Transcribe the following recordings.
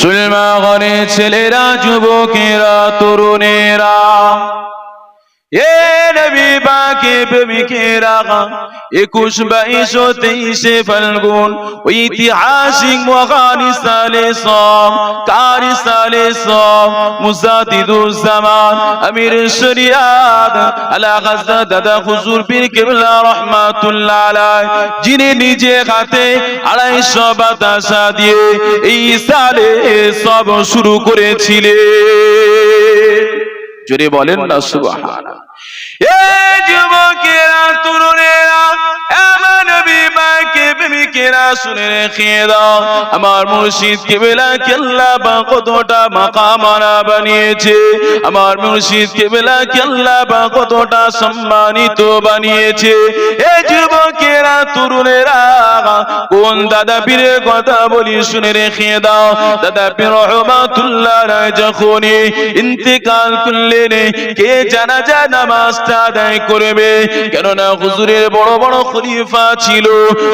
মুসলমান ঘরের ছেলেরা, যুবকেরা, তরুণেরা, এ নবী পাকের প্রেমিকেরা, 21, 22 ও 23 ফাল্গুন ঐতিহাসিক মহানি সালে সব কারি সালে সব মুজাদ্দিদুজ্জামান আমির শরিয়াত আলা হযরত দাদা হুজুর পীর কেবলা রাহমাতুল্লাহ আলাইহি, যিনি নিজে হাতে 250 বাতাসা দিয়ে এই সালে সব শুরু করেছিলেন। জোরে বলেন না সুবহানাল্লাহ। এই যুবকেরা, তরুণেরা, আমার নবী পাকের প্রেমিকেরা, শুনে রেখে দাও, আমার মুর্শিদ কেবলা আল্লাহ পাক কতটা মাকামারা বানিয়েছে, আমার মুর্শিদ কেবলা আল্লাহ পাক কতটা সম্মানিত বানিয়েছে। এই যুবকেরা, তরুণেরা, কোন দাদা পীরের কথা বলি শুনে রেখে দাও। দাদা পীর রহমাতুল্লাহ আলাইহি যখন ইন্তেকাল করলেন, কে জানাজা নামাজটা আদায় করবে? কেননা হুজুরের বড় বড় খলিফা ছিল,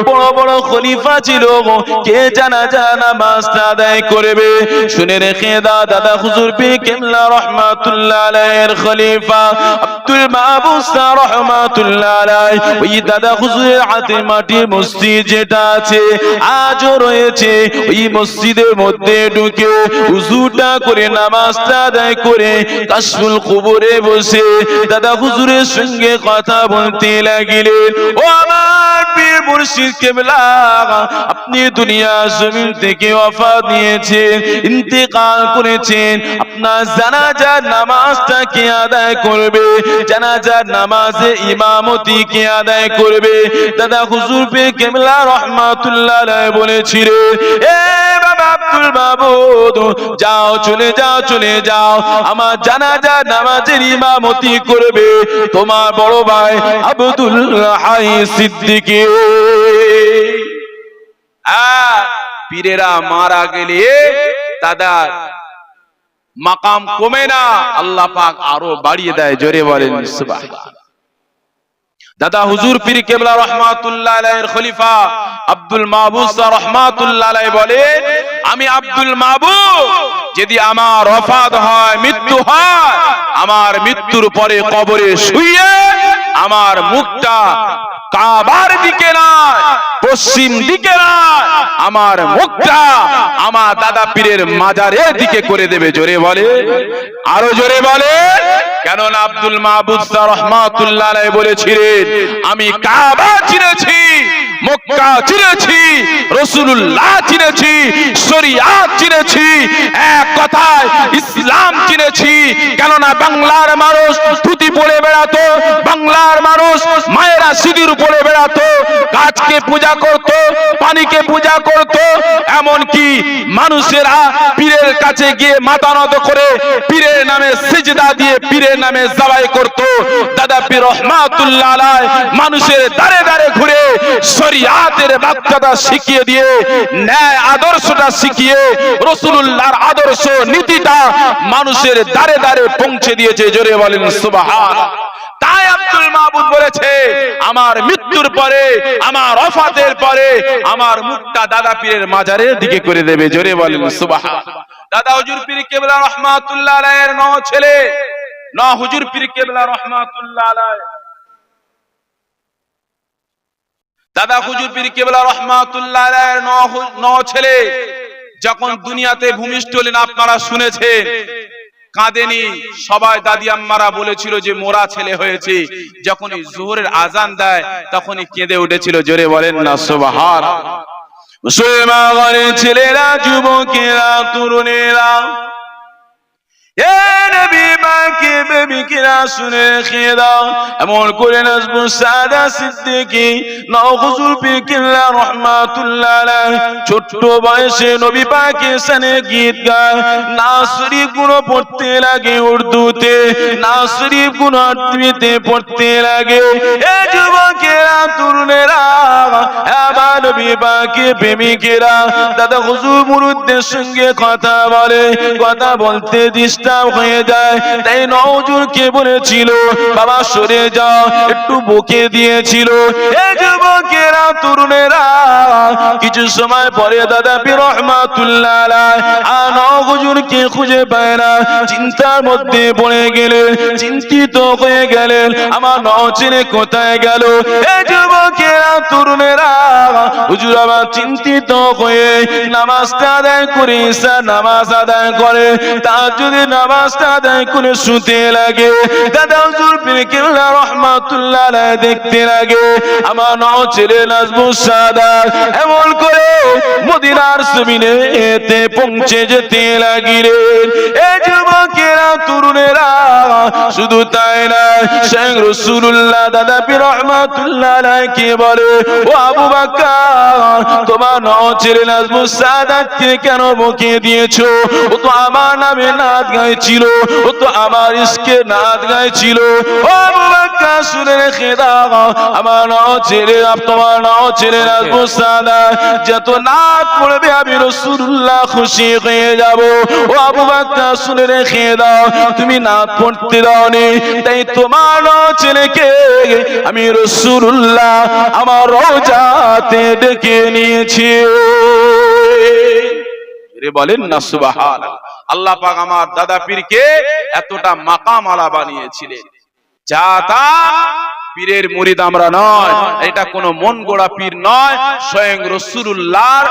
বড় বড় খলিফা ছিল, কে জানাজা নামাজটা আদায় করবে? শুনে রেখে দাও, দাদা হুজুর পীর কেবলা রাহমাতুল্লাহ আলাইহির খলিফা আব্দুল মাহবুব শাহ রাহমাতুল্লাহ আলাইহি, ওই দাদা হুজুরের হাতে মাটির মসজিদ যেটা আছে আজও রয়েছে, ওই মসজিদের মধ্যে ঢুকে উযুটা করে নামাজটা আদায় করে কাশফুল কুবুরে বসে দাদা হুজুরের সঙ্গে কথা বলতে লাগিলেন। ও আমার পীর মুর্শিদ কেবলা, আপনি দুনিয়া জমিন থেকে ওয়াফাত নিয়েছেন, ইন্তেকাল করেছেন, আপনার জানাজার নামাজটা কে আদায় করবে? জানাজার নামাজে ইমামতি কে আদায় করবে? দাদা হুজুর পীর কেবলা রাহমাতুল্লাহ আলাইহি বলেছিলেন, এ বাবা আব্দুল মাবুদ, যাও, চলে যাও, চলে যাও, আমার জানাজা নামাজের ইমামতি করবে তোমার বড় ভাই আব্দুল হাই সিদ্দিকী। পীরেরা মারা গেলে তাদের মাকাম কমে না, আল্লাহ পাক আরো বাড়িয়ে দেয়। জোরে বলেন সুবহানাল্লাহ। দাদা হুজুর পীর কেবলা রাহমাতুল্লাহ আলাইহির খলিফা আব্দুল মাহবুব শাহ রাহমাতুল্লাহ আলাইহি বলেন, আমি আব্দুল মাহবুব যদি আমার ওয়াফাত হয়, মৃত্যু হয়, আমার মৃত্যুর পরে কবরে শুইয়ে আমার মুখটা কাবার দিকে নয়, পশ্চিম দিকে নয়, আমার মুখটা আমার দাদা পীরের মাজারের দিকে করে দেবে। জোরে বলে, আরো জোরে বলে। কেননা আব্দুল মাহবুব শাহ রাহমাতুল্লাহ আলাইহি বলেছিলেন, আমি কাবা চিনেছি, মক্কা চিনেছি, রাসূলুল্লাহ চিনেছি, শরিয়াত চিনেছি, এক কথায় ইসলাম চিনেছি। কেননা বাংলার মানুষ ধুতি পরে বেড়াতো, বাংলার মানুষ মায়েরা সিঁদুর পরে বেড়াতো, গাছকে পূজা করত, পানিকে পূজা করত, এমনকি মানুষেরা পীরের কাছে গিয়ে মাথা নত করে পীরের নামে সিজদা দিয়ে পীরের নামে জবাই করত। দাদা পীর রহমাতুল্লাহ আলাইহি মানুষের দাঁড়ে দাঁড়ে ঘুরে শরিয়াতের বাক্যটা শিখিয়ে দিয়ে, ন্যায় আদর্শটা শিখিয়ে, রাসূলুল্লাহর আদর্শ নীতিটা মানুষের দাঁড়ে দাঁড়ে পৌঁছে দিয়েছে। জোরে বলেন সুবহানাল্লাহ। তাই আব্দুল মাহবুব বলেছে, আমার মৃত্যুর পরে, আমার ওয়াফাতের পরে আমার মুখটা দাদা পীরের মাজারের দিকে করে দেবে। জোরে বলেন সুবহানাল্লাহ। দাদা হুজুর পীর কেবলা রাহমাতুল্লাহ আলাইহির 9 ছেলে, 9 হুজুর পীর কেবলা রাহমাতুল্লাহ আলাইহি, দাদা হুজুর পীর কেবলা রাহমাতুল্লাহ আলাইহির 9 ছেলে যখন দুনিয়াতে ভূমিষ্ঠ হলেন, আপনারা শুনেছেন, কাঁদেনি, সবাই দাদি আম্মারা বলেছিল যে মোরা ছেলে হয়েছে। যখনই জোহরের আজান দেয় তখনই কেঁদে উঠেছিল। জোরে বলেন না সুবহানাল্লাহ। মুসলমান ঘরের ছেলেরা, যুবকেরা, তরুণেরা, এ নবী পাকের প্রেমিকেরা, শুনে রেখে দাও, এমন করে নাজবু সাদা সিদ্দিকী 9 হুজুর পীর কেবলা রাহমাতুল্লাহ আলাইহি ছোট্ট বয়সে নবী পাকের শানে গীত গায়, নাজ শরীফ গুলো পড়তে লাগে উর্দুতে, নাজ শরীফ গুলো আরবিতে পড়তে লাগে। এ যুবকেরা, তরুণেরা, আমার নবী পাকের প্রেমিকেরা, দাদা হুজুর মুরুদের সঙ্গে কথা বলে, কথা বলতে হয়ে যায়। তাই 9 হুজুরকে বলেছিল, বাবা সরে যাও, একটু বকে দিয়েছিল। এই যুবকেরা, তরুণেরা, কিছু সময় পরে দাদা পীর রহমাতুল্লাহ আলাইহি হুজুরকে খুঁজে পায় না, চিন্তার মধ্যে পড়ে গেলেন, চিন্তিত হয়ে গেলেন, আমার নওচিনে কোথায় গেল? এই যুবকেরা, তরুণেরা, হুজুর আমার চিন্তিত হয়ে নামাজটা আদায় করে, ঈশার নামাজ আদায় করে, তাহাজ্জুদের নামাজটা আদায় করে শুতে লাগে। দাদা হুজুর পীর কেবলা রহমাতুল্লাহ আলাইহি দেখতে লাগে আমার নওচিনে নাজমুস সাদাত এমন করে মদিনার জমিনে এতে পৌঁছে যেতে লাগিলেন। এই যুবকেরা, তরুণেরা, শুধু তাই না, শেখ রাসূলুল্লাহ দাদা পীর রহমাতুল্লাহ আলাইহি বলে, ও আবু বকর, তোমার নওচির নাজমুস সাদাতকে কেন বকে দিয়েছো? ও তো আমার নামে নাত গাইছিল, ও তো আমার ইশকে নাত গাইছিল। ও আবু বকর, শুনে রেখে দাও, আমার নওচির, তোমার নওচির নাজমুস সাদাত যত নাত পড়বে আমি রাসূলুল্লাহ খুশি হয়ে যাব। ও আবু বকর, শুনে রেখে দাও, তুমি নাত পড়তে দাওনি, তাই তোমার ছেলেকে আমি রাসূলুল্লাহ আমার রওজাতে ডেকে নিয়েছি। বলেন না সুবহানাল্লাহ। আল্লাহ পাক আমার দাদা পীরকে এতটা মাকাম আলা বানিয়েছিলেন, যা তা পীরের মুরিদ আমরা নয়, এটা কোনো মন গড়া পীর নয়, স্বয়ং রাসূলুল্লাহর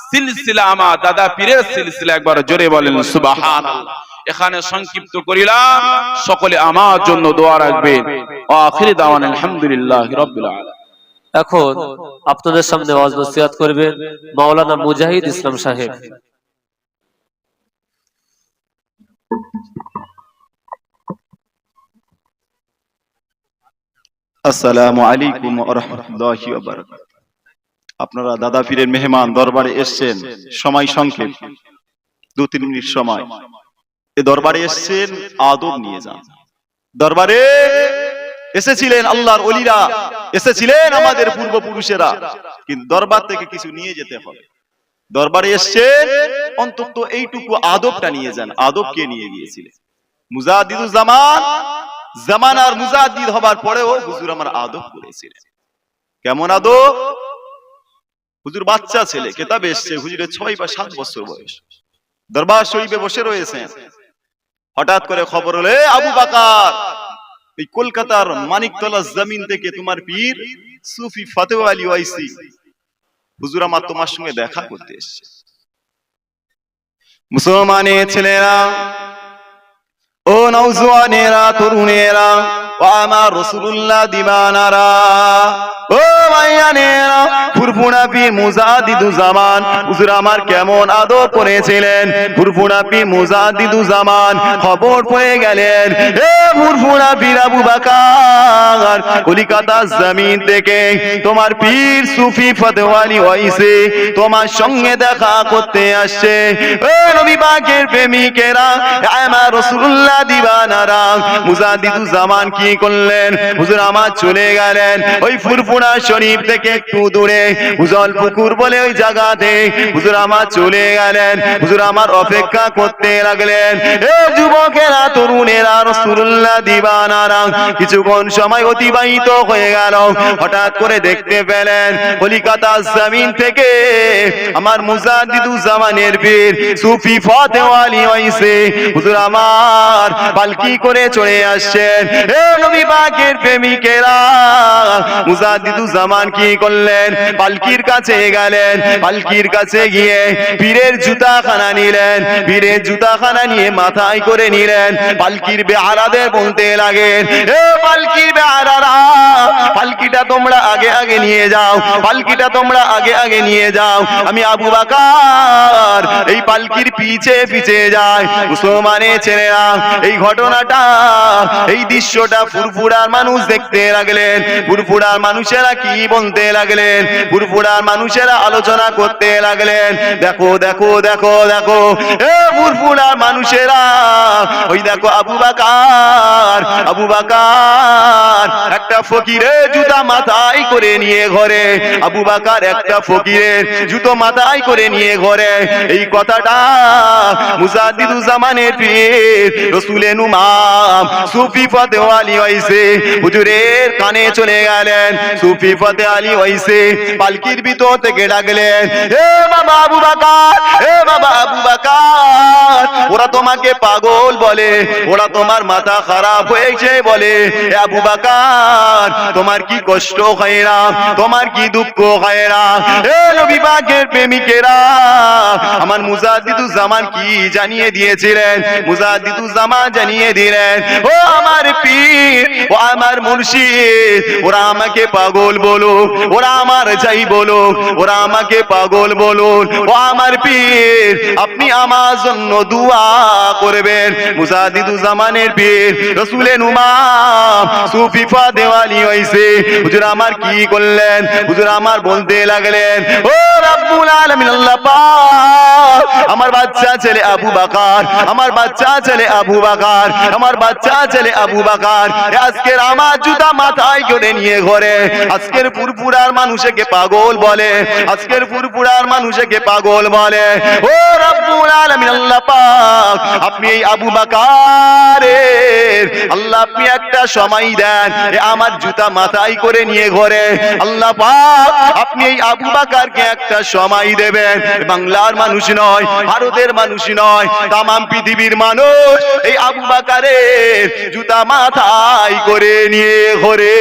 সিলসিলা, আমার দাদা পীরের সিলসিলা। একবার জোরে বলেন সুবহানাল্লাহ। এখানে সংক্ষিপ্ত করিলাম, সকলে আমার জন্য দোয়া রাখবেন। আখিরি দাওয়ানা আলহামদুলিল্লাহি রাব্বিল আলামিন। এখন আপনাদের সামনে ওয়াজ নসিহত করবেন মাওলানা মুজাহিদ ইসলাম সাহেব। আসসালামু আলাইকুম ওয়া রাহমাতুল্লাহি ওয়া বারাকাতুহু। আপনারা দাদা পীরের মেহমান দরবারে এসেছেন, সময় সংক্ষেপ, 2-3 মিনিট সময়। এই দরবারে এসেছেন, আদব নিয়ে যান। দরবারে এসেছিলেন আল্লাহর ওলিরা, এসেছিলেন আমাদের পূর্বপুরুষেরা, কিন্তু দরবার থেকে কিছু নিয়ে যেতে হবে। দরবারে এসেছেন, অন্তত এইটুকু আদবটা নিয়ে যান। আদব কে নিয়ে গিয়েছিলেন? মুজাদ্দিদুজ জামান, জামানার মুজাদ্দিদ হবার পরেও হুজুর আমার আদব করেছিলেন। কেমন আদব? হুজুর বাচ্চা ছেলে, কিতাবে এসেছে হুজুরের 6 বা 7 বছর বয়স, দরবার শরীফে বসে রয়েছেন। হঠাৎ করে খবর হলো, আবু বকর, এই কলকাতার মানিকতলা জমিন থেকে তোমার পীর সুফি ফতেহ আলী ওয়াইসি হুজুর আমার তোমার সঙ্গে দেখা করতে এসেছে। মুসলমানের ছেলেরা, ও নওজওয়ানেরা, তরুণেরা, ও আমার রাসূলুল্লাহ দিবানারা, ও ভাইয়ানেরা, ফুরফুরা পীর মুজাদ্দিদুজ জামান হুজুর আমার কেমন আদব করেছিলেন। ফুরফুরা পীর মুজাদ্দিদুজ জামান খবর পেয়ে গেলেন, এ ফুরফুরা পীর আবু বকর, কলিকাতা জমিন থেকে তোমার পীর সুফি ফতেহ আলী ওয়াইসি তোমার সঙ্গে দেখা করতে আসছে। ও নবী পাকের প্রেমিকেরা, আমার রাসূলুল্লাহ দিবানারা, মুজাদ্দিদুজ জামান কি করলেন? হুজুর আমার চলে গেলেন ওই ফুরফুরা শরীফ থেকে একটু দূরে উজল পুকুর বলে ওই জায়গাতে হুজুর আমার চলে গেলেন। হুজুর আমার অপেক্ষা করতে লাগলেন। এ যুবকেরা, তরুণেরা, রাসূলুল্লাহ দিবানারা, কিছুক্ষণ সময় অতিবাহিত হয়ে গেল। হঠাৎ করে দেখতে পেলেন কলিকাতা জমিন থেকে আমার মুজাদ্দিদুজ জামানের পীর সুফি ফতেহ আলী ওয়াইসি হুজুর আমার পালকি করে চলে আসছেন। এ নবী পাকের প্রেমিকেরা, মুজাদ্দিদুজ জামান কি করলেন? পালকির কাছে গেলেন। পালকির কাছে গিয়ে পীরের জুতাখানা নিলেন। পীরের জুতাখানা নিয়ে মাথায় করে নিলেন। পালকির বেহারাদের বলতে লাগেন, এ পালকির বেহারারা, পালকিটা তোমরা আগে আগে নিয়ে যাও, পালকিটা তোমরা আগে আগে নিয়ে যাও। আমি আবু বকর এই পালকির পিছে পিছে যাই। মুসলমানের ছেলেরা, এই ঘটনাটা, এই দৃশ্যটা ফুরফুরার মানুষ দেখতে লাগলেন। ফুরফুরার মানুষেরা কি বলতে লাগলেন? ফুরফুরার মানুষেরা আলোচনা করতে লাগলেন, দেখো দেখো দেখো দেখো, এ ফুরফুরার মানুষেরা, ওই দেখো আবু বকর, আবু বকর একটা ফকিরের জুতা মাথায় করে নিয়ে ঘরে, আবু বকর একটা ফকিরের জুতো মাথায় করে নিয়ে ঘরে। এই কথাটা মুজাদ্দিদুজ জামানের পীর রাসূলে নুমাম সুফি ফতেহ আলী ওয়াইসি হুজুরের কানে চলে গেলেন। সুফি ফতেহ আলী ওয়াইসি পালকির ভিতর থেকে ডাকলেন, এ বাবা আবু বকর, এ বাবা আবু বকর, ওরা তোমাকে পাগল বলে, ওরা তোমার মাথা খারাপ হয়েছে বলে। এ আবু বকর তোমার কি কষ্ট হয় না, তোমার কি দুঃখ হয় না? এ নবী পাকের প্রেমিকেরা, আমার মুজাদ্দিদুজ্জামান কি জানিয়ে দিয়েছিলেন? মুজাদ্দিদুজ্জামান জানিয়ে দিলেন, ও আমার পীর, ও আমার মুর্শিদ, ওরা আমাকে পাগল বলুক, ওরা আমার যাই বলুক, ওরা আমাকে পাগল বলুন, ও আমার পীর আপনি আমার জন্য দোয়া করবেন। মুজাদ্দিদুজ্জামানের পীর রাসূলের উম্মাম সুফি ফাদেওয়ালি হইছে। হুজুর আমার কি করলেন? হুজুর আমার বলতে লাগলেন, ও রব্বুল আলামিন আল্লাহ পাক, আমার বাচ্চা ছেলে আবু বকর, আমার বাচ্চা ছেলে আবু বকর, আমার বাচ্চা ছেলে আবু বকর আজকের আমার জুতা মাথায় করে নিয়ে ঘরে আজকের ফুরফুরার মানুষকে পাগল বলে, আজকের ফুরফুরার মানুষকে পাগল বলে। ও রব্বুল আলামিন আল্লাহ পাক, আপনি এই আবু বকরের আল্লাহ আপনি একটা সময় দেন, আমার জুতা মাথায় করে নিয়ে ঘরে আল্লাহ পাক আপনি এই আবু বকরকে একটা সময় দেবেন। বাংলার মানুষ নয়, ভারতের মানুষ নয়, তামাম পৃথিবীর মানুষ এই আবু বকরের জুতা মাথায় করে নিয়ে ঘরে।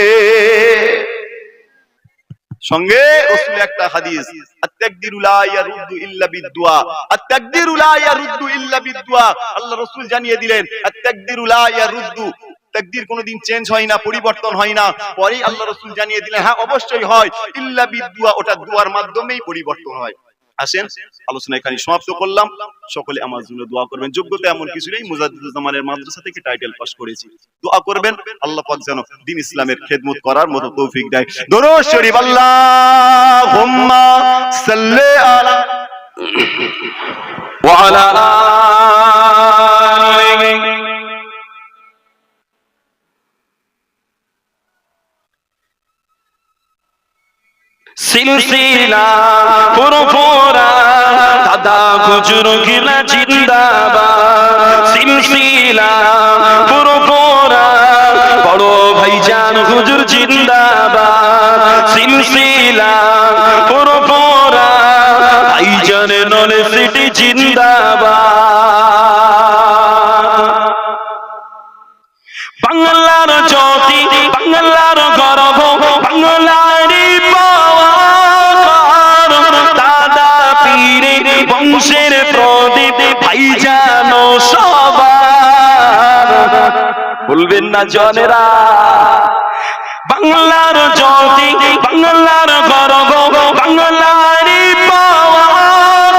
সঙ্গে রাসূল একটা হাদিস, আত-তাকদিরু লা ইয়ারুদ্দু ইল্লা বিদ-দুআ, আত-তাকদিরু লা ইয়ারুদ্দু ইল্লা বিদ-দুআ। আল্লাহ রাসূল জানিয়ে দিলেন, আত-তাকদিরু লা ইয়ারুদ্দু, তাকদীর কোনদিন চেঞ্জ হয় না, পরিবর্তন হয় না। পরেই আল্লাহ রাসূল জানিয়ে দিলেন, হ্যাঁ অবশ্যই হয়, ইল্লা বিদ-দুআ, ওটা দুয়ার মাধ্যমেই পরিবর্তন হয়। আসেন আলোচনা এখানে সমাপ্ত করলাম। সকলে আমার জন্য দোয়া করবেন। যোগ্যতা এমন কিছু নেই, মুজাদ্দিদুজ্জামানের মাদ্রাসা থেকে টাইটেল পাস করেছি। দোয়া করবেন আল্লাহ পাক যেন দ্বীন ইসলামের খেদমত করার মতো তৌফিক দেয়। দরুদ শরীফ আল্লাহুম্মা সাল্লি আলা ওয়া আলা আলি। সিলসিলা ফুরফুরা দাদা হুজুর গিলা জিন্দাবাদ, সিলসিলা ফুরফুরা বড় ভাইজান হুজুর জিন্দাবাদ, সিলসিলা ফুরফুরা ভাইজান নলে সিটি জিন্দাবাদ। বাংলার জ্যোতি, বাংলার গর্ব, বাংলারই পাওয়ার, দাদা পীরের বংশের প্রদীপ ভাইজান সবার। বলবেন না জনেরা, বাংলার জ্যোতি, বাংলার গর্ব, বাংলারই পাওয়ার,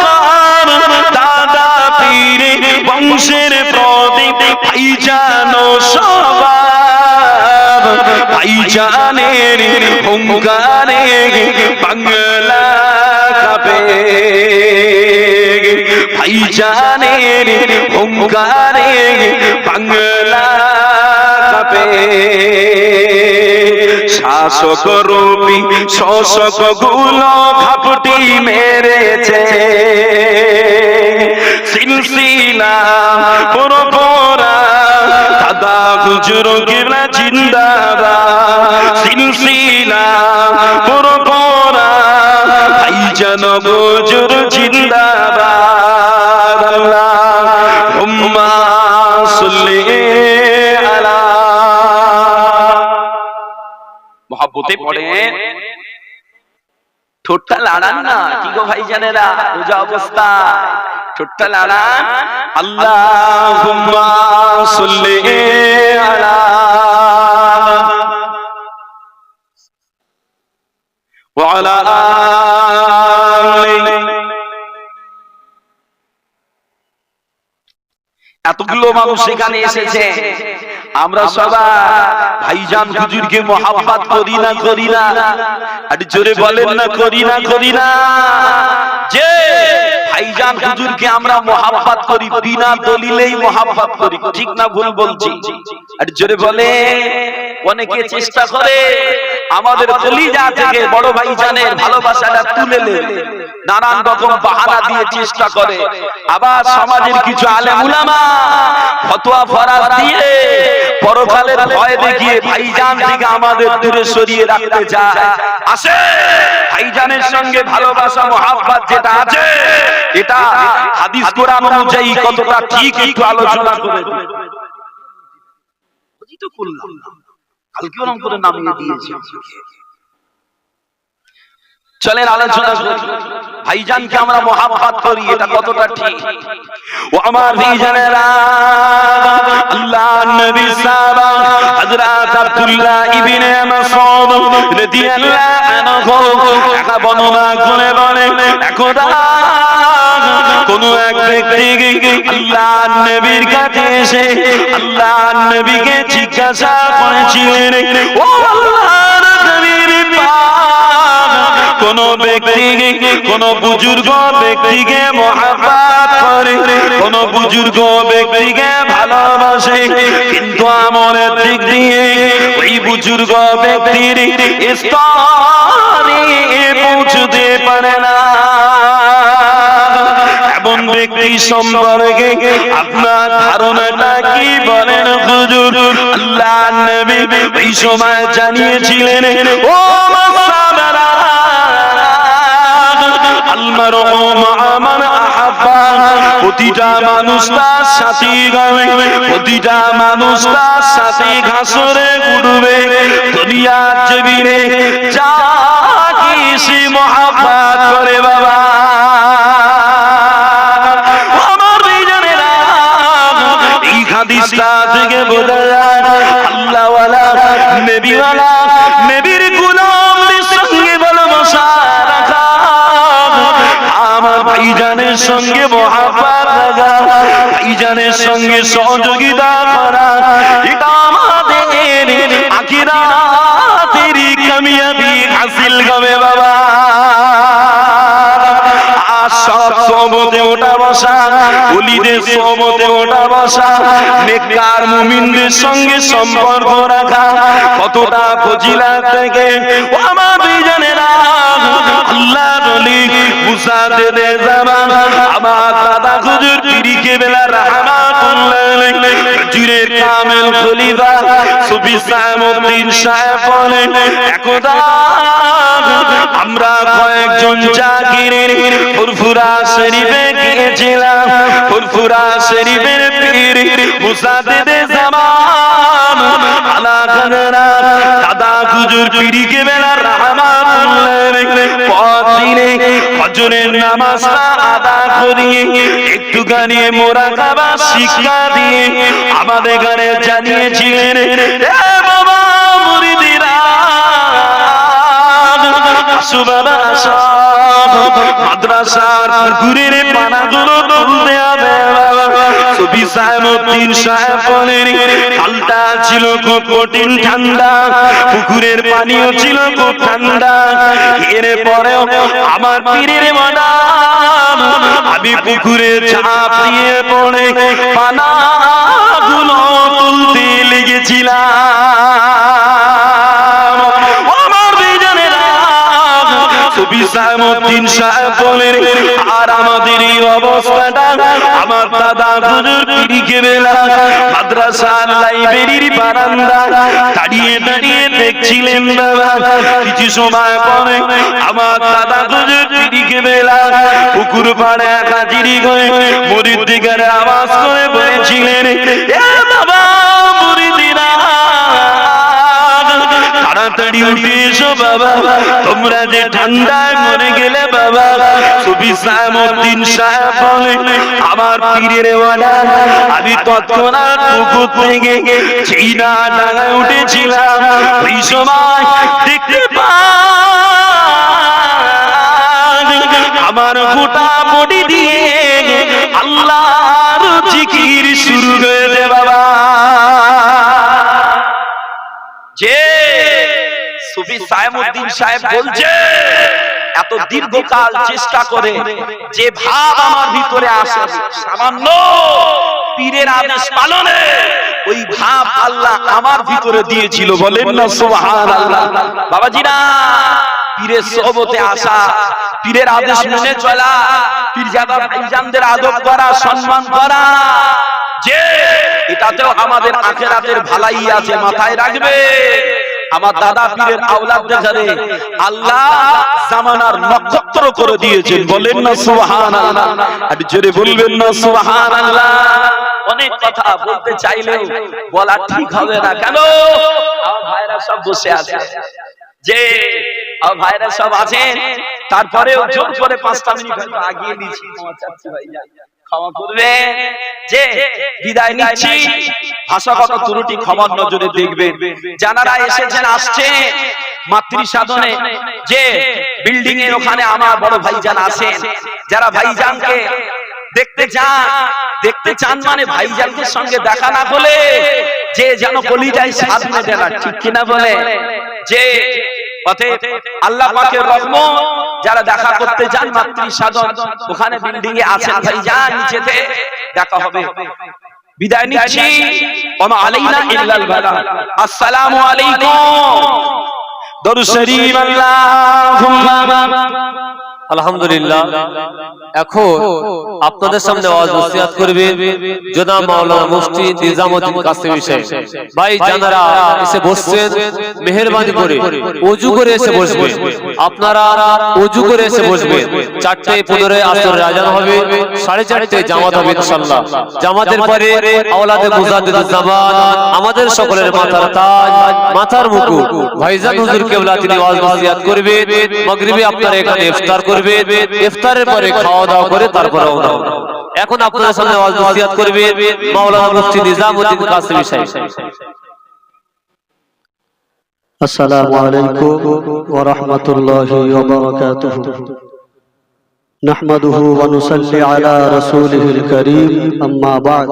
দাদা পীরের বংশের প্রদীপ ভাইজান সবার। ভাইজানের হুঙ্কারে বাংলা কাঁপে, ভাইজানের হুঙ্কারে বাংলা কাঁপে। শাসক রূপী শোষক গুলো ঘাপটি মেরেছে, সিলসিলা ফুরফুরা দাদা হুজুর গিলা জিন্দাবাদ, সিলসিলা ফুরফুরা ভাইজান হুজুর জিন্দাবাদ। আল্লাহুম্মা সাল্লি আলা। মহব্বতে পড়েন, ঠোঁটটা লাড়ান না, কি গো ভাইজানেরা, রোজা অবস্থায় ঠোঁটটা লাড়ান। আল্লাহুম্মা সাল্লি আলা ওয়া আলা আলি। এতগুলো মানুষ সেখানে এসেছে, আমরা সবাই ভাইজান হুজুরকে মহব্বত করি না, করি না? আর জোরে বলেন না, করি না, করি না? যে ভাইজান হুজুরকে আমরা মহব্বত করি, বিনা দলিলেই মহব্বত করি, ঠিক না ভুল বলছি? আর জোরে বলে। অনেকে চেষ্টা করে আমাদের কলিজা থেকে বড় ভাইজানের ভালোবাসাটা তুলে নেবে, নানান রকম বাহানা দিয়ে চেষ্টা করে। আবার সমাজের কিছু আলেম উলামা ফতোয়া ফরাজ দিয়ে পরকালের ভয় দেখিয়ে ভাইজান থেকে আমাদের দূরে সরিয়ে রাখতে চায়। আসে ভাইজানের সঙ্গে ভালোবাসা মহাব্বত যেটা আছে, এটা হাদিস কোরআন অনুযায়ী কতটা ঠিক একটু আলোচনা করে কালকে ওরকম করে নামিয়ে দিয়েছে। চলেন আলোচনা করি ভাইজানকে আমরা মহাব্বত করি, এটা কতটা ঠিক। ও আমার ভাইজানেরা, আল্লাহর নবী সাহাবা হযরত আব্দুল্লাহ ইবনে মাসউদ রাদিয়াল্লাহু আনহু একটা বর্ণনা করে বলেন, একদা কোন এক ব্যক্তি আল্লাহর নবীর কাছে এসে আল্লাহর নবীকে জিজ্ঞাসা করেছিলেন, ও আল্লাহর নবীর কোন ব্যক্তি কোন বুজুর্গ ব্যক্তিকে মহাব্বত করে, কোন বুজুর্গ ব্যক্তিকে ভালোবাসে, কিন্তু আমলের দিক দিয়ে ওই বুজুর্গ ব্যক্তির স্তরে পৌঁছতে পারে না। এমন ব্যক্তি সম্পর্কে আপনার ধারণাটা কি বলেন হুজুর? আল্লাহর নবী এই সময় জানিয়েছিলেন, ও সাহাবারা, প্রতিটা মানুষ তার সাথী গাবে, প্রতিটা মানুষ তার সাথী ঘাসরে উঠবে। দুনিয়ার জমিনে যা কিছু মহাব্বত করে বাবা, আমার ভাইজানেরা, এই হাদিসটা থেকে বোঝা যায় আল্লাহওয়ালা নবীওয়ালা নবীর গোলামদের সঙ্গে ভালোবাসা রাখা, আমার ভাইজানের সঙ্গে মহাব্বত রাখা, ভাইজানের সঙ্গে সহযোগিতা করা, এটা আমাদের আখিরাতের কামিয়াবি হাসিল হবে বাবা। সব সহমতে ওঠা বসা, ওলিদের সহমতে ওঠা বসা, নেককার মুমিনদের সঙ্গে সম্পর্ক রাখা কতটা ফজিলত থেকে। ও আমার ভাইজানেরা, আল্লাহর ওলি মুসা দে জামান আমার দাদা হুজুর পীরি কেবলা রাহমাতুল্লাহ আলাইহি হুজুরের কামেল খলিফা সুফি সাইমউদ্দিন সাহেব বলেন, একদা আমরা কয়েকজন জাকিরের ফুরফুরা শরীফে গিয়েছিলাম। ফুরফুরা শরীফের পীর মুসা দে জামান আলা খানরা দাদা হুজুর পীরি কেবলা রাহমাতুল্লাহ আলাইহি প্রতিদিনে ফজরের নামাজটা আদা করিয়ে একটুখানি মুরাকাবা শিক্ষা দিয়ে আমাদের ঘরে জানিয়েছিলেন, এ বাবা মুরিদিরা, আসো বাবা আসো, মাদ্রাসার পুকুরের পানাগুলো তুলতে হবে বাবা। সুফি সাইমউদ্দিন সাহেব বলেন, কালটা ছিল খুব কঠিন ঠান্ডা, পুকুরের পানিও ছিল খুব ঠান্ডা। এরপরেও আমার পীরের মাদাম আমি পুকুরে ঝাঁপ দিয়ে পড়ে পানাগুলো তুলতে লেগেছিলাম। আমার ভাইজানেরা, সুফি সাইমউদ্দিন সাহেব বলেন, আর আমাদের এই অবস্থাটা আমার দাদা হুজুর পীরি কেবলা মাদ্রাসার লাইব্রেরির বারান্দা দাঁড়িয়ে দাঁড়িয়ে দেখছিলেন বাবা। কিছু সময় পরে আমার দাদা হুজুর পীরি কেবলা পুকুর পাড়ে হাজিরি হয়ে মুরিদদের আওয়াজ করে বলেছিলেন, এ বাবা মুরিদিরা, তাড়াতাড়ি উঠে এসো বাবা, তোমরা যে ঠান্ডায় মরে গেলে বাবা। সুফি সাইমউদ্দিন সাহেব বলেন, আমার পীরের ওয়ালা আমি তৎক্ষণাৎ পুকুর থেকে চিনা ডাঙায় উঠেছিলাম। ওই সময় দেখতে পাই আমার গোটা বডি দিয়ে আল্লাহর জিকির শুরু হয়েছে বাবা। যে সুফি সাইমউদ্দিন সাহেব বলছে, এত দীর্ঘকাল চেষ্টা করে যে ভাব আমার ভিতরে আসে, সামান্য পীরের আদেশ পালনে ওই ভাব আল্লাহ আমার ভিতরে দিয়েছিল, বলেন না সুবহানাল্লাহ। বাবাজিরা, পীরের সোহবতে আসা, পীরের আদেশ মেনে চলা, পীরজাদা ভাইজানদের আদব করা, সম্মান করা, যে এটাতেও আমাদের আখিরাতের ভালাই আছে, মাথায় রাখবে। আমার দাদা পীরের আওলাদদের ঘরে আল্লাহ জামানার নক্ষত্র করে দিয়েছেন, বলেন না সুবহানাল্লাহ। আর জোরে বলবেন না সুবহানাল্লাহ। অনেক কথা বলতে চাইলেও বলা ঠিক হবে না, কেন আমার ভাইরা সব বসে আছে, যে আমার ভাইরা সব আছেন, তারপরেও জোর করে 5টা মিনিট হয়তো আগিয়ে দিয়েছি, ক্ষমা চাচ্ছি ভাইয়া, ক্ষমা করবেন। যে বিদায় নিচ্ছি, ভাষাগত ত্রুটি ক্ষমার নজরে দেখবেন। যারা এসেছেন আসছেন মাতৃ সাধনে, যে বিল্ডিং এর ওখানে আমার বড় ভাইজান আছেন, যারা ভাইজানকে দেখতে চান মানে ভাইজানদের সঙ্গে দেখা না হলে যে যেন কলিজায় স্বাদ মেটে না, ঠিক কিনা বলে? যে আল্লাহ পাকের রহমত, যারা দেখা করতে চান মাতৃ সাধন ওখানে বিল্ডিং এ আছেন ভাইজান, নিচেতে দেখা হবে। বিদায় নিচ্ছি, ওমা আলাইনা ইল্লাল বালাগ। আসসালামু আলাইকুম। দরুদ শরীফ আল্লাহুম্মা। আলহামদুলিল্লাহ। এখন আপনাদের সামনে ওয়াজ নসিহত করবে জনাব মাওলানা মুফতি নিজামউদ্দিন কাসেমি সাহেব। ভাই জানারা এসে বসছেন, মেহেরবানি করে ওযু করে এসে বসবেন। আপনারা ওযু করে এসে বসবেন। 4:15 আসরের আযান হবে, 4:30 জামাত হবে ইনশাআল্লাহ। জামাতের পরে আওলাদে মুজাদ্দিদুজ জামান, আমাদের সকলের মাথার তাজ, মাথার মুকুট ভাইজান হুজুর কেবলা তিনি ওয়াজ নসিহত করবে। মাগরিবে আপনারা এখানে ইফতার করবেন, ইফতারের পরে খাওয়া দাওয়া করে তারপর রওনা হবেন। এখন আপনাদের সামনে ওয়াজ নসিহত করবে মাওলানা মুফতি নিজামউদ্দিন কাসেমি সাহেব। আসসালামু আলাইকুম ওয়া রাহমাতুল্লাহি ওয়া বারাকাতুহু। নাহমাদুহু ওয়া নুসাল্লি আলা রাসূলিহিল কারীম, আম্মা বা'দ।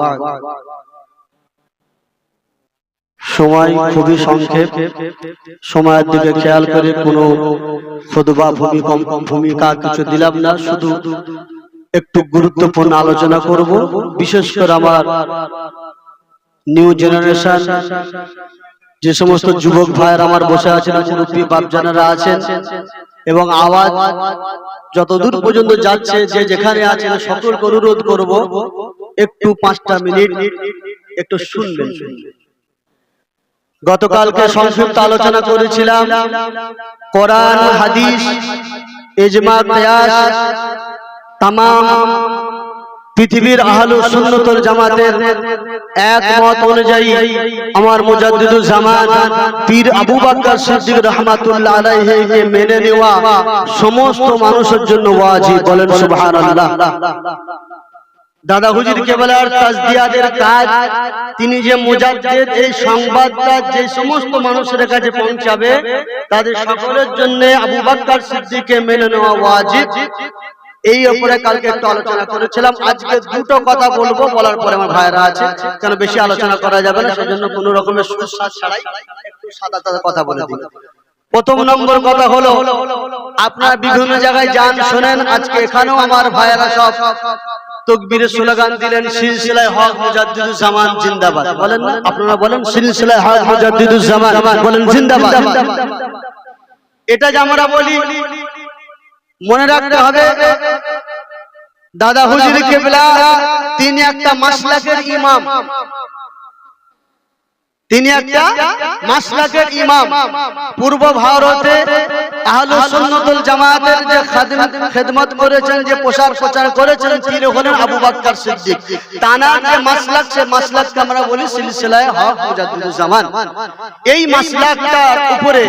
সময় খুবই সংক্ষেপ, সময়ের দিকে খেয়াল করে কোনো খুতবা ভূমিকা কিছু দিলাম না, শুধু একটু গুরুত্বপূর্ণ আলোচনা করব। বিশেষ করে আমার নিউ জেনারেশন যে সমস্ত যুবক ভাইয়েরা আমার বসে আছেন, মুরব্বী বাপজানেরা আছেন, এবং আওয়াজ যতদূর পর্যন্ত যাচ্ছে, যে যেখানে আছেন সকলকে অনুরোধ করব একটু 5টা মিনিট একটু শুনবেন। গতকালকে সংক্ষিপ্ত আলোচনা করেছিলাম কোরআন, হাদিস, ইজমা, কিয়াস, তামাম পৃথিবীর আহলুস সুন্নাত ওয়াল জামাতের একমত অনুযায়ী আমার মুজাদ্দিদুজ জামান পীর আবু বকর সিদ্দিক রাহমাতুল্লাহ আলাইহিকে মেনে নেওয়া সমস্ত মানুষের জন্য ওয়াজিব, বলেন সুবহানাল্লাহ। দাদা হুজুর কেবলার তাজদিয়াদের কাজ, তিনি যে মুজাদ্দিদ, এই সংবাদটা যে সমস্ত মানুষের কাছে পৌঁছাবে তাদের সকলের জন্য আবু বকর সিদ্দিককে মেনে নেওয়া ওয়াজিব। এই উপরে কালকে একটু আলোচনা করেছিলাম। আজকে দুটো কথা বলবো, বলার পরে আমার ভাইরা আছে, কেন বেশি আলোচনা করা যাবে না, সেজন্য কোনো রকমের সুস্বাদ ছাড়াই একটু সাদা কথা বলে দিই। প্রথম নম্বর কথা হলো, আপনারা বিভিন্ন জায়গায় যান, শোনেন, আজকে এখানেও আমার ভাইরা সব তাকবীরের স্লোগান দিলেন, সিলসিলায়ে হক মুজাদ্দিদুজ জামান জিন্দাবাদ, বলেন না? আপনারা বলেন সিলসিলায়ে হক মুজাদ্দিদুজ জামান, বলেন জিন্দাবাদ। এটা যে আমরা বলি, মনে রাখতে হবে দাদা হুজুর কেবলা তিনি একটা মাসলাকের ইমাম, তিনি একটা মাসলাকের ইমাম। পূর্ব ভারতে আহলুস সুন্নাত ওয়াল জামাতের যে খেদমত করেছেন, যে প্রচার করেছেন, তিনি হলেন আবু বকর সিদ্দিক। তানার যে মাসলাক, সে মাসলাককে আমরা বলি সিলসিলায়ে হক মুজাদ্দিদুজ জামান। এই মাসলাকটার উপরে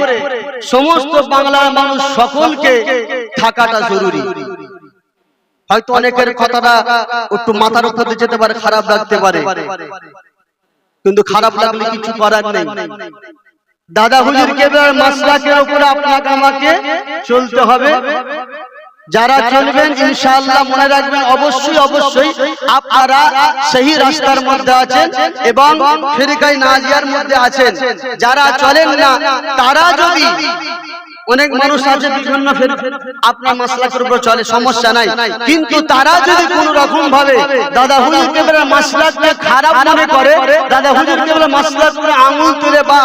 সমস্ত বাংলার মানুষ সকলকে থাকাটা জরুরি। হয়তো অনেকের কথাটা একটু মাথার উপর দিয়ে যেতে পারে, খারাপ লাগতে পারে, কিন্তু খারাপ লাগলে কিছু করার নেই। দাদা হুজুর কেবলার মাসলাকের উপরে আপনাকে আমাকে চলতে হবে। যারা চলবেন ইনশাআল্লাহ মনে রাখবেন, অবশ্যই আপনারা সহি রাস্তার মধ্যে আছেন এবং ফিরকায়ে নাজিয়ার মধ্যে আছেন। যারা চলেন না, তারা যদি অনেক মানুষ আছে বিভিন্ন আপনার মাসলাকের উপর চলে, সমস্যা নাই, কিন্তু তারা যদি কোন রকম ভাবে দাদা হুজুর কেবলার মাসলাককে খারাপ মনে করে, দাদা হুজুর কেবলার মাসলাক করে আঙুল তুলে বা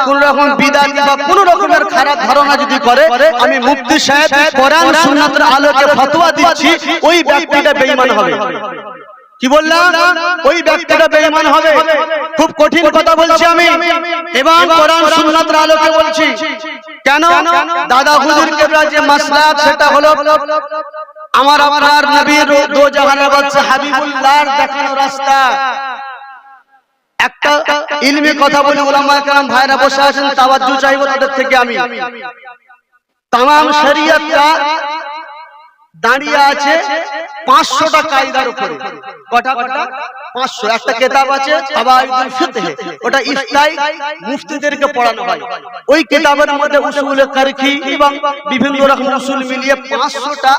কোন রকম বিদাতি বা কোন রকমের খারাপ ধারণা যদি করে, আমি মুফতি সাহেব কোরআন সুন্নাতের আলোকে ফতোয়া দিচ্ছি, ওই ব্যক্তিটা বেঈমান হবে। কি বললাম? ওই ব্যক্তিটা বেঈমান হবে। খুব কঠিন কথা বলছি আমি, এবং কোরআন সুন্নাতের আলোকে বলছি। কেন? দাদা হুজুর কেবলার যে মাসলাক সেটা হলো আমার আপনার নবীর দো জাহানের বাদশা হাবিবুল্লাহর দেখানো রাস্তা। একটা ইলমি কথা বলি, উলামা কেরাম ভাইরা বসে আছেন, তাওয়াজ্জু চাইবো তাদের থেকে আমি। তামাম শরীয়তটা দাঁড়িয়ে আছে 500টা কায়দার উপরে। কটা? 500। একটা কিতাব আছে কাওয়াইদুল ফিকহ, ওটা ইফতাই মুফতিদেরকে পড়ানো হয়। ওই কিতাবের মধ্যে উসুল কারকি এবং বিভিন্ন রকম উসুল মিলিয়ে 500টা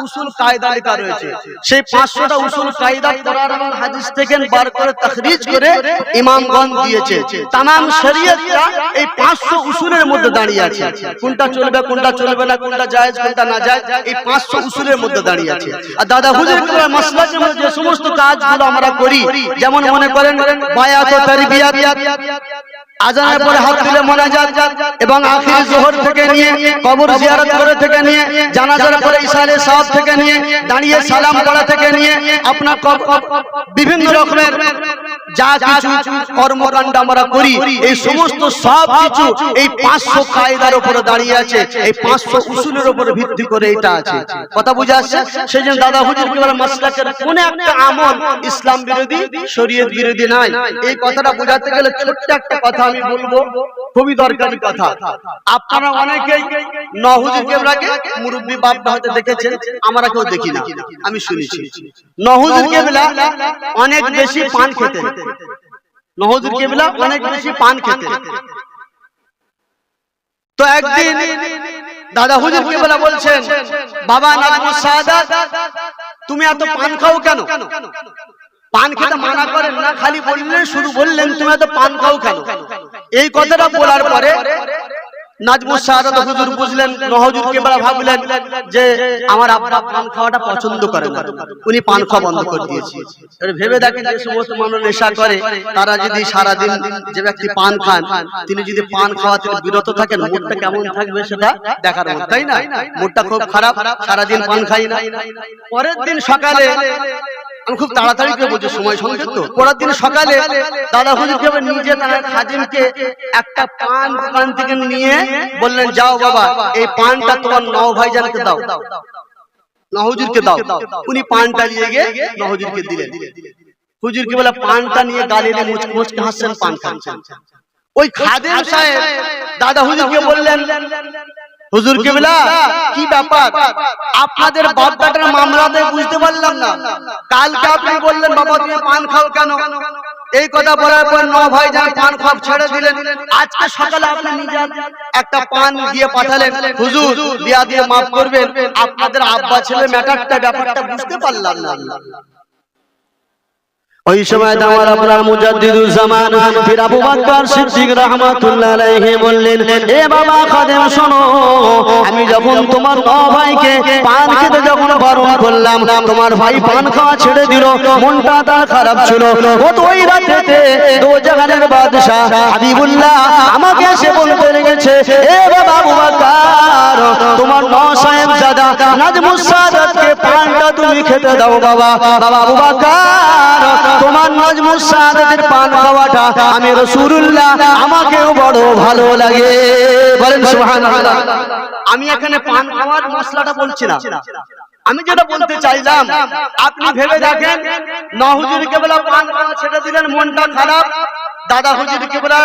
উসুল কায়দা লেখা রয়েছে। সেই 500টা উসুল কায়দা কোরআন এবং হাদিস থেকে বার করে তাখরিজ করে ইমামগণ দিয়েছে। তামাম শরীয়তটা এই 500 উসুলের মধ্যে দাঁড়িয়ে আছে। কোনটা চলবে, কোনটা চলবে না, কোনটা জায়েজ, কোনটা না জায়েজ, এই 500 উসুলের মধ্যে দাঁড়িয়ে আছে। আর দাদা হুজুর কেবলার মাসলাকের মধ্যে যে সমস্ত কাজগুলো আমরা করি, যেমন মনে করেন বায়াত ও তারবিয়াত, আজানের পরে হাত তুলে মোনাজাত, এবং আখির যোহর থেকে নিয়ে কবর জিয়ারত করে থেকে নিয়ে জানাজার পরে ইশারে সাওয়াব থেকে নিয়ে দাঁড়িয়ে সালাম পড়া থেকে নিয়ে আপনার বিভিন্ন রকমের যা কিছু কর্মকাণ্ড আমরা করি, এই সমস্ত সব কিছু এই 500 কায়দার উপরে দাঁড়িয়ে আছে। এই 500 উসুলের উপরে ভিত্তি করে এটা আছে। কথা বুঝে আসছে? সেই জন্য দাদা হুজুর কেবলার মাসলাকের কোন একটা আমল ইসলাম বিরোধী, শরীয়ত বিরোধী নাই। এই কথাটা বোঝাতে গেলে ছোট্ট একটা কথা আমি বলবো, খুবই দরকারি কথা। আপনারা অনেকেই নহুজুর কেবলাকে মুরব্বি বাপদা হতে দেখেছেন, আমরা কেউ দেখি না, আমি শুনেছি। নহুজুর কেবলা অনেক বেশি পান খেতেন। নহুজুর কেবলা অনেক বেশি পান খেতেন। তো একদিন দাদা হুজুর কেবলা বলছেন, বাবা নাজমুস সাদাত, তুমি এত পান খাও কেন? পান খেতে মানা করেন না, খালি বললেন, শুধু বললেন তুমি এত পান খাও কেন? এই কথাটা বলার পরে নাজমুস সাদাত হুজুর বুঝলেন, নহুজুর কেবলা ভাবলেন যে আমার আব্বা পান খাওয়াটা পছন্দ করে না, উনি পান খাওয়া বন্ধ করে দিয়েছে। ভেবে দেখেন, যে সমস্ত মানুষ নেশা করে, তারা যদি সারাদিন, যে ব্যক্তি পান খান তিনি যদি পান খাওয়া থেকে বিরত থাকেন, মুডটা কেমন থাকবে সেটা দেখার মতো, তাই না? মুডটা খুব খারাপ, সারাদিন পান খাই না। পরের দিন সকালে, আমি খুব তাড়াতাড়ি করে বলছি, সময় সংক্ষিপ্ত, পরের দিন সকালে দাদা হুজুর কেবল নিজে তার খাদিমকে একটা পান দোকান থেকে নিয়ে বললেন, যাও বাবা, এই পানটা তোমার নও ভাইজানকে দাও, নহুজুরকে দাও। উনি পানটা নিয়ে গিয়ে নহুজুরকে দিলেন। হুজুর কেবল পানটা নিয়ে গালে নিয়ে মুচকি মুচকি হাসছেন, পান খাচ্ছেন। ওই খাদিম সাহেব দাদা হুজুরকে বললেন, হুজুর কেবলা, কি ব্যাপার? আপনাদের বাপদাটার মামলাতে বুঝতে পারলাম না, কালকে আপনি বললেন বাবা তুমি পান খাও কেন? এই কথা বলার পর ন ভাই যান পান খাওয়া ছেড়ে দিলেন। আজকে সকালে আপনি নিজে একটা পান দিয়ে পাঠালেন, হুজুর বিয়া দিয়ে মাফ করবেন, আপনাদের আব্বা ছেলে ম্যাটারটা ব্যাপারটা বুঝতে পারলাম না। ওই সময় আমার আপনার মুজাদ্দিদুল জামান পীর আবু বকর সিদ্দিক রাহমাতুল্লাহ আলাইহি বললেন, এ বাবা খাদেম শোনো, আমি যখন তোমার ভাইকে পান খেতে যখন বারণ করলাম, তোমার ভাই পান খাওয়া ছেড়ে দিল, মনটা তার খারাপ ছিল। ও তো ওই রাতেতে দো জাহানের বাদশা হাবিবুল্লাহ আমাকে এসে বলতে লেগেছে, এ বাবা আবু বকর, তোমার সাহেবজাদা নাজমুস সাদাতকে পানটা তুমি খেতে দাও। বাবা আবু বকর, তোমার নাজমুস সাদাতের পান খাওয়াটা আমি রাসূলুল্লাহ আমাকেও বড় ভালো লাগে। বলেন সুবহানাল্লাহ। আমি এখানে পান খাওয়ার মশলাটা বলছি না, আমি যেটা বলতে চাইলাম, আপনি ভেবে দেখেন, নহুজুর কেবলা পান খাওয়া ছেড়ে দিলেন, মনটা খারাপ, দাদা হুজুর কেবলা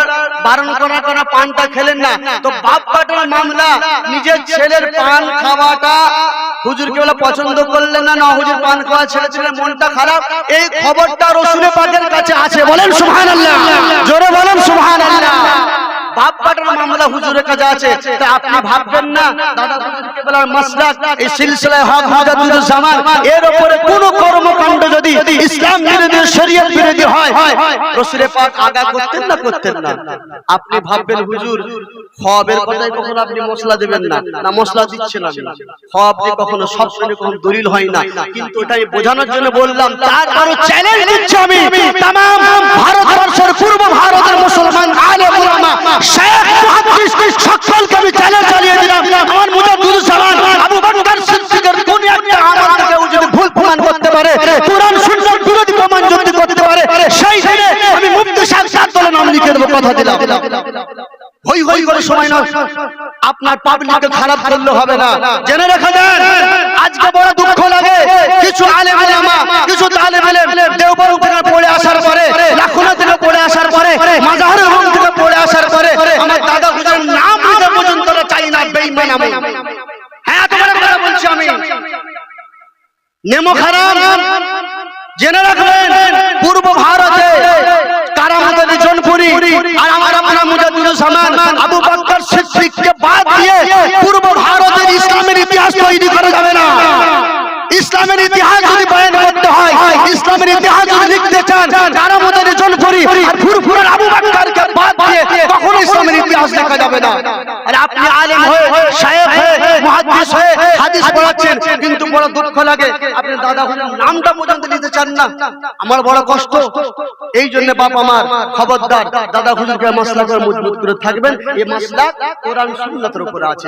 বারণ করার কারণে পানটা খেলেন না, তো বাপ বাটার মামলা, নিজের ছেলের পান খাওয়াটা হুজুর কেবলা পছন্দ করলেন না, হুজুর পান খাওয়া ছেড়ে দিলেন, মনটা খারাপ, এই খবরটা রাসূল পাকের কাছে আছে। বলেন সুবহানাল্লাহ, জোরে বলেন সুবহানাল্লাহ। বাপ বাটার মামলা হুজুরের কাছে আছে, তা আপনি ভাববেন না দাদা হুজুর কেবলার মাসলাক এই সিলসিলায়ে হক মুজাদ্দিদুল জামান, এর উপরে কোন কর্মকাণ্ড যদি ইসলাম বিরোধী, শরীয়ত বিরোধী যদি হয় রাসূল পাক আগা করতেন না আপনি ভাববেন হুজুর খওয়াবের কথাই কখনো আপনি মশলা দেবেন না মশলা দিচ্ছেন আমি খওয়াব দিয়ে কখনো সব শুনে কোনো দলিল হয় না কিন্তু এটা আমি বোঝানোর জন্য বললাম তার আরো চ্যালেঞ্জ দিচ্ছি আমি तमाम ভারতবর্ষের পূর্ব ভারতের মুসলমান আলেম উলামা শেখ মুহাদ্দিস সকলকে আমি চ্যালেঞ্জ চালিয়ে দিলাম আমার মুজাদ্দিদুজ্জামান আবু বকর সিদ্দিকের কোন একটা আমল থেকে ও যদি ভুল প্রমাণ করতে পারে কুরআন সুন্নাহর বিরোধী প্রমাণ যদি করতে পারে সেই দিনে আমি মুফতি সাহেব বলে নাম লিখে দেব কথা দিলাম হই হই করে সময় নয় আপনার পাবলিককে খারাপ করলে হবে না জেনে রেখে দেন আজকে বড় দুঃখ লাগে কিছু আলেম উলামা কিছু তালেব ইলম দেওবন্দ থেকে পড়ে আসার পরে লাখনা থেকে পড়ে আসার পরে মাজাহিরুল হক থেকে পড়ে আসার পরে আমার দাদা হুজুরের নাম লিখে পর্যন্ত চাই না বেঈমান আমি হ্যাঁ তোমাদের কথা বলছি আমি নেমো খারাপ জেনে রাখবেন পূর্ব ভারতে কারামতের জনপুরি আর আমার আপনার মুজাদ্দিদুজ্জামান আবু বকর সিদ্দিককে বাদ দিয়ে পূর্ব ভারতের ইসলামের ইতিহাস তৈরি করা যাবে না ইসলামের ইতিহাস যদি বয়ান করতে হয় ইসলামের ইতিহাস যদি লিখতে চান কারামতের জনপুরি আর ফুরফুরের আবু বকরকে বাদ দিয়ে কখনো ইসলামের ইতিহাস লেখা যাবে না আর আপনি আলেম হয়ে শায়েখ হয়ে মুহাদ্দিস হয়ে হাদিস পড়াচ্ছেন কিন্তু বড় দুঃখ লাগে আপনি দাদা হুজুর নামটা পর্যন্ত নিতে চান না আমার বড় কষ্ট এই জন্য বাপ আমার খবরদার দাদা হুজুরকে মাসলাক মজবুত করে থাকবেন এই মাসলাক কোরআন সুন্নাতের উপর আছে